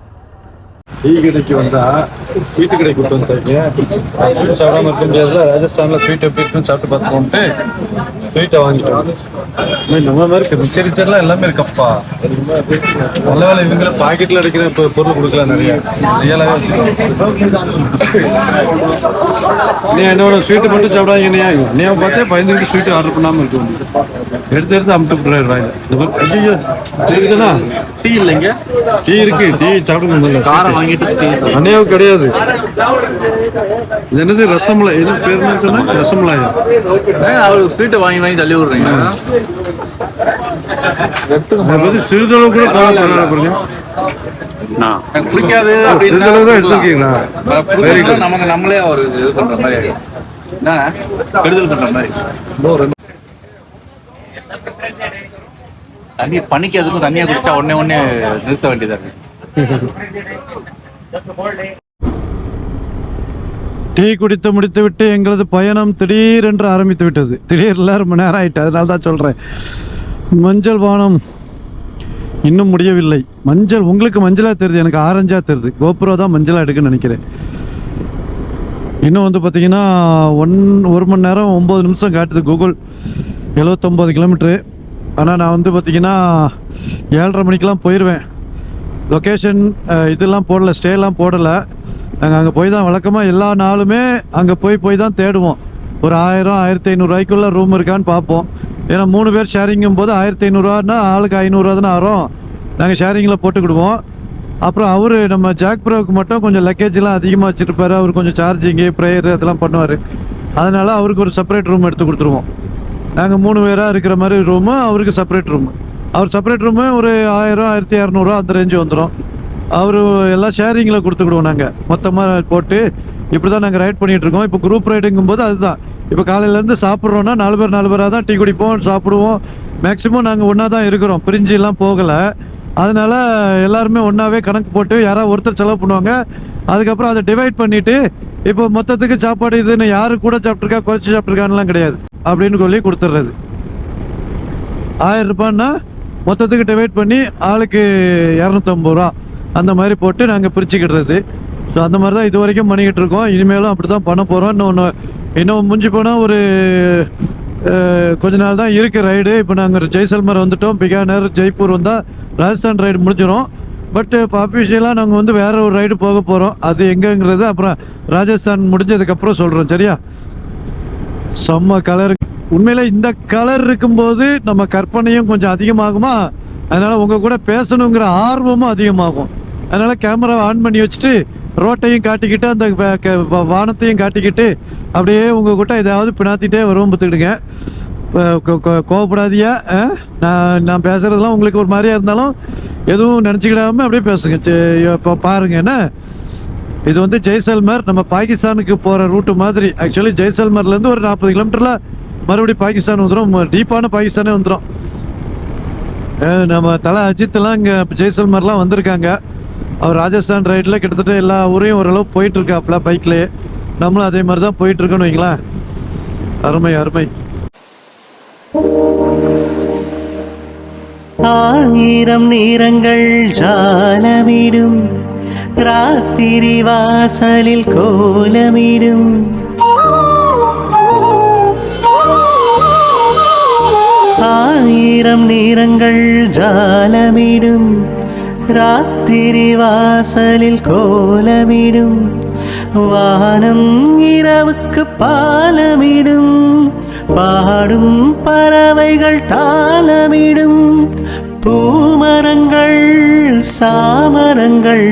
டீ கடைக்கு வந்தால் ஸ்வீட்டு கடைக்கு விட்டு வந்துட்டாங்க. ஸ்வீட் சாப்பிடாம இருக்க முடியாதுல. ராஜஸ்தானில் ஸ்வீட் எப்படி இருக்குன்னு சாப்பிட்டு பார்த்துக்கோன்ட்டு ஸ்வீட்டை வாங்கிட்டோம். நம்ம மாதிரி மிச்சரிச்சர்லாம் எல்லாமே இருக்கப்பா. நல்ல வேலை இவங்கள பாக்கெட்டில் அடிக்கிற இப்போ பொருள் கொடுக்கலாம். நிறையா ரியலாகவே வச்சுக்கலாம். நீ என்னோட ஸ்வீட்டு மட்டும் சாப்பிடாங்க. என்னையா பார்த்தே பயந்துக்கிட்டு ஸ்வீட்டு ஆர்டர் பண்ணாமல் இருக்கு. எடுத்து அமுட்டு விட்டுறாரு. இந்த மாதிரி ஐயோ இருக்குதுண்ணா. டீ இல்லைங்க, டீ இருக்கு. டீ சாப்பிடுங்க. காரம் வாங்கிட்டு அண்ணையாவும் கிடையாது. இது என்னது ரசமலாய்? என்ன பேர் சொன்னா? ரசமலாயா? அவர் ஸ்வீட்டை வாங்கி தள்ளி விடுறீங்க. சிறிதளவு கூட பாருங்க. பிடிக்காது நமக்கு நம்மளே ஒரு இது பண்ற மாதிரி கெடுதல் பண்ற மாதிரி. தண்ணி பனிக்கிறதுக்கும் தண்ணியா குடிச்சா உடனே நிறுத்த வேண்டியதா இருக்கு. டீ குடித்து முடித்து விட்டு எங்களது பயணம் திடீரென்று ஆரம்பித்து விட்டது. திடீர்ல ரொம்ப நேரம் ஆயிட்டு. அதனால தான் சொல்கிறேன். மஞ்சள் வானம் இன்னும் முடியவில்லை. மஞ்சள் உங்களுக்கு மஞ்சளாக தெரியுது, எனக்கு ஆரஞ்சாக தெரியுது. கோபுரம் தான் மஞ்சளாக எடுக்குன்னு நினைக்கிறேன். இன்னும் வந்து பார்த்தீங்கன்னா 1 மணி நேரம் 9 நிமிஷம் காட்டுது கூகுள். 79 கிலோமீட்ரு. ஆனால் நான் வந்து பார்த்தீங்கன்னா 7:30 மணிக்கெலாம் போயிடுவேன். லொக்கேஷன் இதெல்லாம் போடலை, ஸ்டேலாம் போடலை. நாங்கள் அங்கே போய் தான் வழக்கமாக எல்லா நாளுமே அங்கே போய் தான் தேடுவோம். ஒரு 1000-1500 ரூபாய்க்குள்ள ரூம் இருக்கான்னு பார்ப்போம். ஏன்னா 3 பேர் ஷேரிங்கும் போது 1500 ஆளுக்கு 500 தானே வரும். நாங்கள் ஷேரிங்கில் போட்டுக்கிடுவோம். அப்புறம் அவர் நம்ம ஜாக் ப்ரோவுக்கு மட்டும் கொஞ்சம் லக்கேஜெலாம் அதிகமாக வச்சுருப்பார். அவர் கொஞ்சம் சார்ஜிங்கு ப்ரேயரு அதெல்லாம் பண்ணுவார். அதனால் அவருக்கு ஒரு செப்பரேட் ரூம் எடுத்து கொடுத்துருவோம். நாங்கள் 3 பேராக இருக்கிற மாதிரி ரூமு, அவருக்கு செப்பரேட் ரூமு. அவர் செப்பரேட் ரூமு ஒரு 1000-1200 அந்த ரேஞ்சு வந்துடும். அவர் எல்லாம் ஷேரிங்கில் கொடுத்துக்கிடுவோம். நாங்கள் மொத்தமாக போட்டு இப்படி தான் நாங்கள் ரைட் பண்ணிகிட்ருக்கோம். இப்போ குரூப் ரைடுங்கும் போது அதுதான். இப்போ காலையிலேருந்து சாப்பிட்றோன்னா 4 பேராக தான் டீ குடிப்போம், சாப்பிடுவோம். மேக்ஸிமம் நாங்கள் ஒன்றா தான் இருக்கிறோம், பிரிஞ்சுலாம் போகலை. அதனால் எல்லாருமே ஒன்றாவே கணக்கு போட்டு யாராவது ஒருத்தர் செலவு பண்ணுவாங்க. அதுக்கப்புறம் அதை டிவைட் பண்ணிவிட்டு இப்போ மொத்தத்துக்கு சாப்பாடு இதுன்னு யாரு கூட சாப்பிட்ருக்கா குறைச்சி சாப்பிட்ருக்கான்லாம் கிடையாது அப்படின்னு சொல்லி கொடுத்துட்றது. ₹1000 மொத்தத்துக்கு டிவைட் பண்ணி ஆளுக்கு 250 ரூபா அந்த மாதிரி போட்டு நாங்கள் பிரிச்சுக்கிடுறது. ஸோ அந்த மாதிரி தான் இது வரைக்கும் பண்ணிக்கிட்டு இருக்கோம். இனிமேலும் அப்படி தான் பண்ண போகிறோம். இன்னும் முடிஞ்சு போனால் ஒரு கொஞ்ச நாள் தான் இருக்குது ரைடு. இப்போ நாங்கள் ஜெய்சல்மர் வந்துட்டோம். பிகானர், ஜெய்ப்பூர் வந்தால் ராஜஸ்தான் ரைடு முடிஞ்சிடும். பட் இப்போ அஃபிஷியலாக நாங்கள் வந்து வேறு ஒரு ரைடு போக போகிறோம். அது எங்கேங்கிறது அப்புறம் ராஜஸ்தான் முடிஞ்சதுக்கப்புறம் சொல்கிறோம். சரியா? செம்ம கலர். உண்மையில் இந்த கலர் இருக்கும்போது நம்ம கற்பனையும் கொஞ்சம் அதிகமாகுமா, அதனால் உங்கள் கூட பேசணுங்கிற ஆர்வமும் அதிகமாகும். அதனால் கேமராவை ஆன் பண்ணி வச்சுட்டு ரோட்டையும் காட்டிக்கிட்டு அந்த வானத்தையும் காட்டிக்கிட்டு அப்படியே உங்கள் கிட்ட ஏதாவது பினாத்திட்டே வருவோம். பார்த்துக்கிடுங்க, கோவப்படாதியா. நான் பேசுகிறதுலாம் உங்களுக்கு ஒரு மாதிரியாக இருந்தாலும் எதுவும் நினச்சிக்கிடாமல் அப்படியே பேசுங்க. இப்போ பாருங்க, என்ன இது வந்து ஜெய்சல்மர் நம்ம பாகிஸ்தானுக்கு போகிற ரூட்டு மாதிரி. ஆக்சுவலி ஜெய்சல்மர்லேருந்து ஒரு 40 கிலோமீட்டரில் மறுபடியும் பாகிஸ்தான் வந்துடும். டீப்பான பாகிஸ்தானே வந்துடும். நம்ம தலை அஜித்லாம் இங்கே ஜெய்சல்மர்லாம் வந்திருக்காங்க. அவர் ராஜஸ்தான் ரைடில் கிட்டத்தட்ட எல்லா ஊரையும் ஓரளவு போயிட்டுருக்காப்புல பைக்லேயே. நம்மளும் அதே மாதிரி தான் போயிட்டுருக்கோன்னு வைங்களேன். அருமை அருமை. 1000 நிறங்கள் ஜாலமிடும் ராத்திரி வாசலில் கோலமிடும். ஆயிரம் நிறங்கள் ஜாலமிடும் ராத்திரி வாசலில் கோலமிடும். வானம் இரவுக்கு பாலமிடும், பாடும் பறவைகள் தாளமிடும். பூமரங்கள் சாமரங்கள்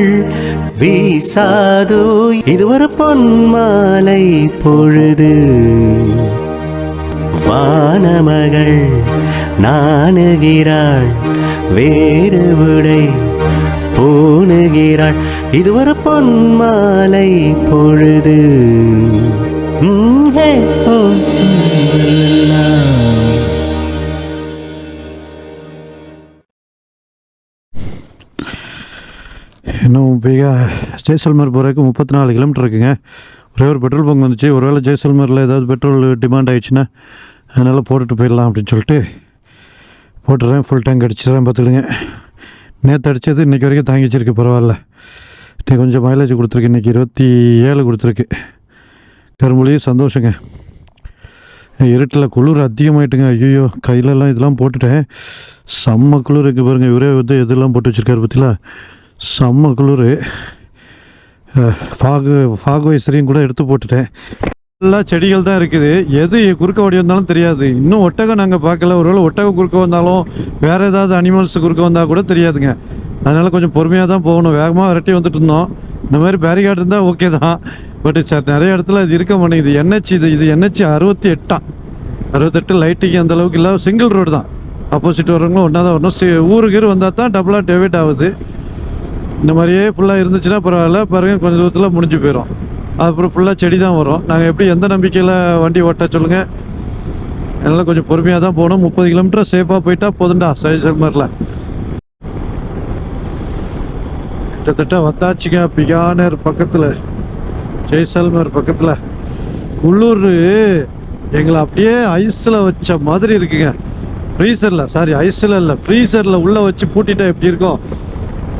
வீசாதோ இது ஒரு பொன்மாலை பொழுது. வானமகள் நாணுகிறாள், வேறு விடை பூணுகிறாள். இது ஒரு பொன்மாலை பொழுது. இன்னும் ஜெய்சல்மர் போகிறதுக்கு 34 கிலோமீட்டர் இருக்குங்க. ஒரே ஒரு பெட்ரோல் பங்க் வந்துச்சு. ஒருவேளை ஜெய்சல்மரில் ஏதாவது பெட்ரோல் டிமாண்ட் ஆகிடுச்சுன்னா அதனால் போட்டுட்டு போயிடலாம் அப்படின்னு சொல்லிட்டு போட்டுறேன். Full tank அடிச்சிடறேன். பார்த்துடுங்க, நேற்று அடித்தது இன்றைக்கி வரைக்கும் தாங்கிச்சிருக்கு. பரவாயில்ல. இன்றைக்கி கொஞ்சம் மைலேஜ் கொடுத்துருக்கு. இன்றைக்கி 27 கொடுத்துருக்கு. கரும்புலியும் சந்தோஷங்க. இருட்டில் குளிர் அதிகமாகிட்டுங்க. ஐயோ, கையிலலாம் இதெல்லாம் போட்டுட்டேன். செம்ம குளிர் இருக்குது பாருங்கள். இவரே வந்து எதெல்லாம் போட்டு வச்சுருக்காரு பற்றில. செம்ம குளிர். ஃபாக் வைசரையும் கூட எடுத்து போட்டுட்டேன். எல்லா செடிகள் தான் இருக்குது. எது குறுக்க ஓடி வந்தாலும் தெரியாது. இன்னும் ஒட்டகம் நாங்கள் பார்க்கல. ஒருவேளை ஒட்டகம் குறுக்க வந்தாலும் வேறு ஏதாவது அனிமல்ஸ் குறுக்க வந்தால் கூட தெரியாதுங்க. அதனால் கொஞ்சம் பொறுமையாக தான் போகணும். வேகமாக விரட்டி வந்துட்டு இருந்தோம். இந்த மாதிரி பேரிகார்டு இருந்தால் ஓகே தான். பட் நிறைய இடத்துல இது இருக்க மாட்டேங்குது. NH இது NH 68 லைட்டிங் அந்தளவுக்கு இல்லை. சிங்கிள் ரோடு தான். ஆப்போசிட் வரவங்களும் ஒன்றா தான் வரணும். ஊருக்கு வந்தால் தான் டபுளாக டிவைட் ஆகுது. இந்த மாதிரியே ஃபுல்லாக இருந்துச்சுன்னா பரவாயில்ல. பாருங்கள், கொஞ்சம் தூரத்தில் முடிஞ்சு போயிடும். அப்புறம் ஃபுல்லாக செடி தான் வரும். நாங்கள் எப்படி எந்த நம்பிக்கையில் வண்டி ஓட்ட சொல்லுங்கள். அதனால் கொஞ்சம் பொறுமையாக தான் போகணும். 30 கிலோமீட்டர் சேஃபாக போயிட்டா போதுண்டா. ஜெய்சல்மரில் கிட்டத்தட்ட வந்தாச்சுங்க. பிகானர் பக்கத்தில், ஜெய்சல்மர் பக்கத்தில். குளிர் எங்களை அப்படியே ஐஸில் வச்ச மாதிரி இருக்குங்க. ஃப்ரீசரில், சாரி ஐஸில் இல்லை, ஃப்ரீசரில் உள்ளே வச்சு பூட்டிட்டா எப்படி இருக்கும்.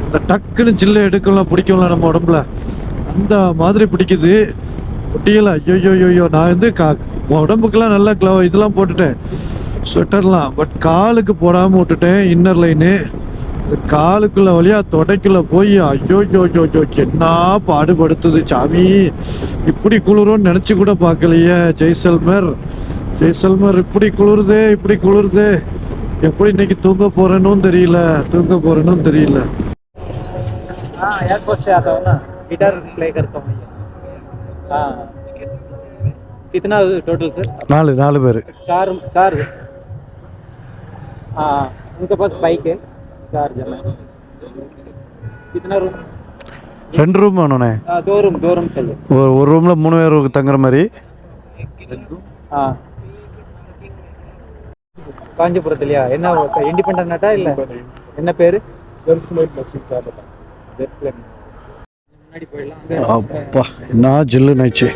இந்த டக்குன்னு சில்லு எடுக்கலாம் பிடிக்கும்ல நம்ம உடம்புல, அந்த மாதிரி பிடிக்குது. ஒட்டியல. ஐயோ, நான் வந்து உடம்புக்கெல்லாம் நல்லா இதெல்லாம் போட்டுட்டேன், ஸ்வெட்டர்லாம். பட் காலுக்கு போடாமல் விட்டுட்டேன். இன்னர் லைனு காலுக்குள்ள வழியா தொடைக்குள்ள போய் ஐயோ என்ன பாடுபடுத்துது சாமி. இப்படி குளிரும்னு நினச்சி கூட பார்க்கலையே. ஜெய்சல்மர் இப்படி குளிருது. எப்படி இன்னைக்கு தூங்க போறேன்னு தெரியல. एयरपोर्ट से आता हूँ ना, गिटार प्ले करता हूँ। हाँ, कितना टोटल सर? 4 பேர். चार हाँ, उनके पास बाइक है, 4 जन। कितना रूम? 2 ரூம் வேணுண்ணே. 2 रूम चाहिए. ஒரு ரூமில் 3 பேர் தங்குற மாதிரி. हाँ, காஞ்சிபுரத்துலையா? என்ன இண்டிபெண்டன்ட் நட்டா இல்லை என்ன பேர்? அப்பா என்ன ஜில்லு நைச்சு.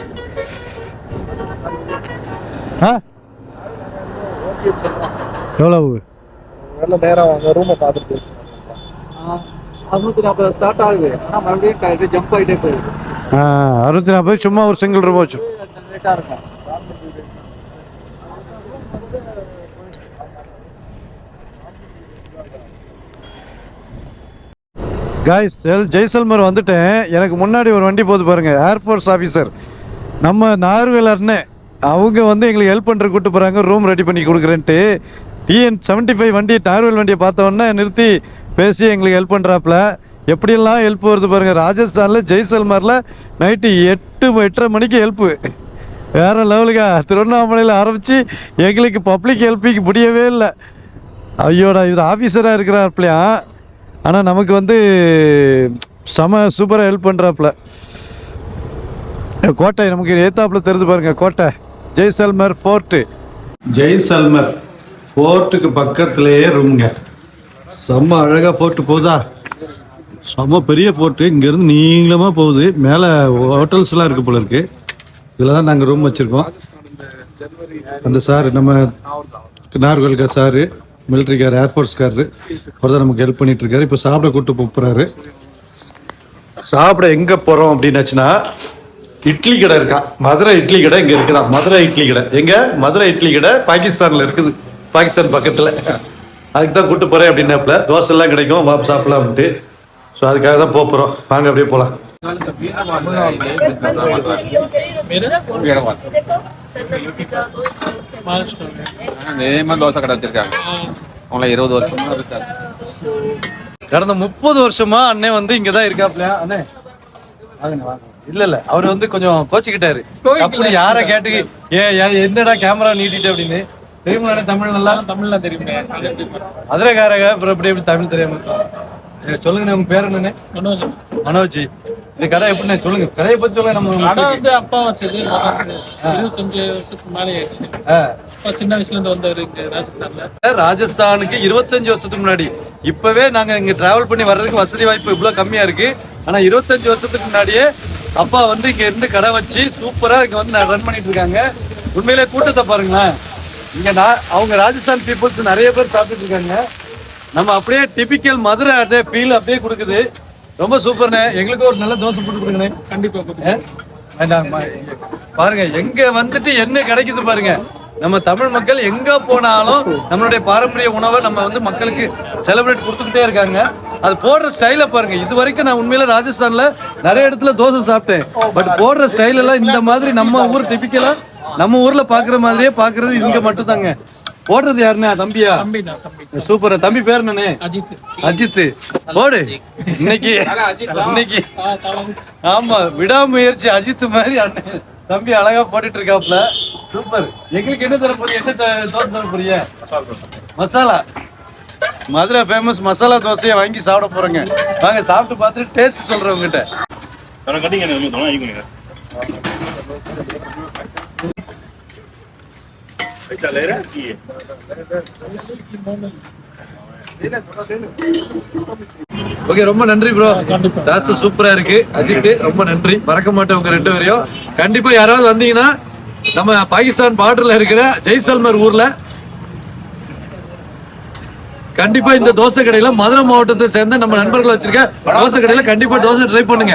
எவ்வளவு? முதல்ல நேரா வாங்க ரூமை பார்த்துட்டு பேசுங்க. 640 ஸ்டார்ட் ஆகுது, ஆனால் மறுபடியும் ஜம்ப் ஆகிட்டே போயிடுது. 640 சும்மா ஒரு சிங்கிள் ரூம் வச்சு. லேட்டாக இருக்கும். காய்ஸ் ஜெய்சல்மர் வந்துட்டேன். எனக்கு முன்னாடி ஒரு வண்டி போகுது பாருங்கள், ஏர்ஃபோர்ஸ் ஆஃபீஸர் நம்ம நார்வேலர்னு. அவங்க வந்து எங்களுக்கு ஹெல்ப் பண்ணுற கூப்பிட்டு போகிறாங்க, ரூம் ரெடி பண்ணி கொடுக்குறேன்ட்டு. TN75 வண்டி நார்வேல் வண்டியை பார்த்தோன்னே நிறுத்தி பேசி எங்களுக்கு ஹெல்ப் பண்ணுறாப்புல. எப்படியெல்லாம் ஹெல்ப் வருது பாருங்கள். ராஜஸ்தானில் ஜெய்சல்மரில் நைட்டு 8-8:30 மணிக்கு ஹெல்ப்பு. வேறு லெவலுக்கா. திருவண்ணாமலையில் ஆரம்பித்து எங்களுக்கு பப்ளிக் ஹெல்ப்பிக்கு முடியவே இல்லை. ஐயோடா, இது ஆஃபீஸராக இருக்கிறாப்புலையா, ஆனால் நமக்கு வந்து செம சூப்பராக ஹெல்ப் பண்ணுறாப்புல. கோட்டை நமக்கு ஏத்தாப்புல தெரிஞ்சு பாருங்க, கோட்டை ஜெய்சல்மர் ஃபோர்ட்டு. ஜெய்சல்மர் ஃபோர்ட்டுக்கு பக்கத்துலேயே ரூமுங்க. செம்ம அழகாக ஃபோர்ட்டு போகுதா, செம்ம பெரிய ஃபோர்ட்டு. இங்கேருந்து நீளமாக போகுது, மேலே ஹோட்டல்ஸ்லாம் இருக்குது போல இருக்குது. இதில் தான் நாங்கள் ரூம் வச்சுருக்கோம். அந்த சார் நம்ம நார்கோல்கா சாரு, மிலிட்ரிக்கார், ஏர்ஃபோர்ஸ்காரரு, அவர் தான் நமக்கு ஹெல்ப் பண்ணிட்டு இருக்காரு. இப்போ சாப்பிட கூப்பிட்டு போகிறாரு. சாப்பிட எங்கே போகிறோம் அப்படின்னாச்சுன்னா, இட்லி கடை இருக்கா, மதுரை இட்லி கடை இங்கே இருக்குதா. மதுரை இட்லி கடை எங்கே? மதுரை இட்லி கடை பாகிஸ்தானில் இருக்குது, பாகிஸ்தான் பக்கத்தில். அதுக்கு தான் கூப்பிட்டு போகிறேன் அப்படின்னாப்புல. தோசை எல்லாம் கிடைக்கும், வாப்பு சாப்பிடலாம் அப்படின்ட்டு. ஸோ அதுக்காக தான் போகிறோம். வாங்க அப்படியே போகலாம். தோசை கடை வச்சிருக்காங்க, அவங்கள 20 வருஷமா இருக்காரு. கடந்த 30 வருஷமா அண்ணே வந்து இங்கே தான் இருக்காப்லையா. அண்ணே இல்ல அவர் வந்து கொஞ்சம் கோச்சிக்கிட்டாரு. அப்படி யாரை கேட்டு என்னடா கேமரா நீட்டிட்டு அப்படின்னு. தெரியுமா தமிழ்? நல்லா தமிழ்லாம் தெரியுமே. மதுரைக்காரங்க அப்புறம் எப்படி தமிழ் தெரியாம சொல்லுங்க. உங்க பேர் என்னன்னு? மனோஜ். இந்த கடை எப்படின்னு சொல்லுங்க, கடையை பத்தி சொல்லுங்க. நம்ம கடை வந்து அப்பா வச்சது 25 வருஷத்துக்கு மேலே ஆயிடுச்சு. சின்ன வயசுல இருந்து வந்தவர் இங்க ராஜஸ்தான்ல. ராஜஸ்தானுக்கு 25 வருஷத்துக்கு முன்னாடி. இப்பவே நாங்க இங்க டிராவல் பண்ணி வர்றதுக்கு வசதி வாய்ப்பு இவ்வளவு கம்மியா இருக்கு. ஆனா 25 வருஷத்துக்கு முன்னாடியே அப்பா வந்து இங்க இருந்து கடை வச்சு சூப்பரா இங்க வந்து ரன் பண்ணிட்டு இருக்காங்க. உண்மையிலே கூட்டத்தை பாருங்களேன். இங்க அவங்க ராஜஸ்தான் பீப்புள்ஸ் நிறைய பேர் சாப்பிட்டு இருக்காங்க. நம்ம அப்படியே டிபிக்கல் மதுரை அதே ஃபீல் அப்படியே கொடுக்குது. ரொம்ப சூப்பர்ண்ணே. எங்களுக்கு ஒரு நல்ல தோசை போட்டு கொடுங்கண்ணே. கண்டிப்பா பாருங்க எங்க வந்துட்டு என்ன கிடைக்குது பாருங்க. நம்ம தமிழ் மக்கள் எங்க போனாலும் நம்மளுடைய பாரம்பரிய உணவை நம்ம வந்து மக்களுக்கு செலிப்ரேட் கொடுத்துக்கிட்டே இருக்காங்க. அது போடுற ஸ்டைல பாருங்க. இது வரைக்கும் நான் உண்மையில ராஜஸ்தான்ல நிறைய இடத்துல தோசை சாப்பிட்டேன். பட் போடுற ஸ்டைல் எல்லாம் இந்த மாதிரி நம்ம ஊர் டிபிக்கலா நம்ம ஊர்ல பாக்குற மாதிரியே பாக்குறது இங்க மட்டும் தாங்க. போடுறது யாருன்னா? தம்பியா? சூப்பர். தம்பி பேர் என்னன்னு? அஜித். போடு இன்னைக்கு. ஆமா, விடாமுயற்சி அஜித் மாதிரி அண்ணன் தம்பி அழகா போட்டுட்டு இருக்காப்ல. சூப்பர். எங்களுக்கு என்ன தர போறீங்க? என்ன தோசை தர போறீங்க? மசாலா. மதுரை ஃபேமஸ் மசாலா தோசையை வாங்கி சாப்பிட போறேங்க. வாங்க சாப்பிட்டு பார்த்துட்டு டேஸ்ட் சொல்றேன் உங்ககிட்ட. ஓகே, ரொம்ப நன்றி ப்ரோ. டாஸ் சூப்பரா இருக்கு அஜித், ரொம்ப நன்றி. மறக்க மாட்டேன் உங்க ரெண்டு பேரையும். கண்டிப்பா யாராவது வந்தீங்கன்னா நம்ம பாகிஸ்தான் பார்டர்ல இருக்கிற ஜெய்சல்மர் ஊர்ல கண்டிப்பா இந்த தோசை கடையில மதுரை மாவட்டத்தை சேர்ந்த நம்ம நண்பர்கள் வச்சிருக்க தோசை கடையில கண்டிப்பா தோசை ட்ரை பண்ணுங்க.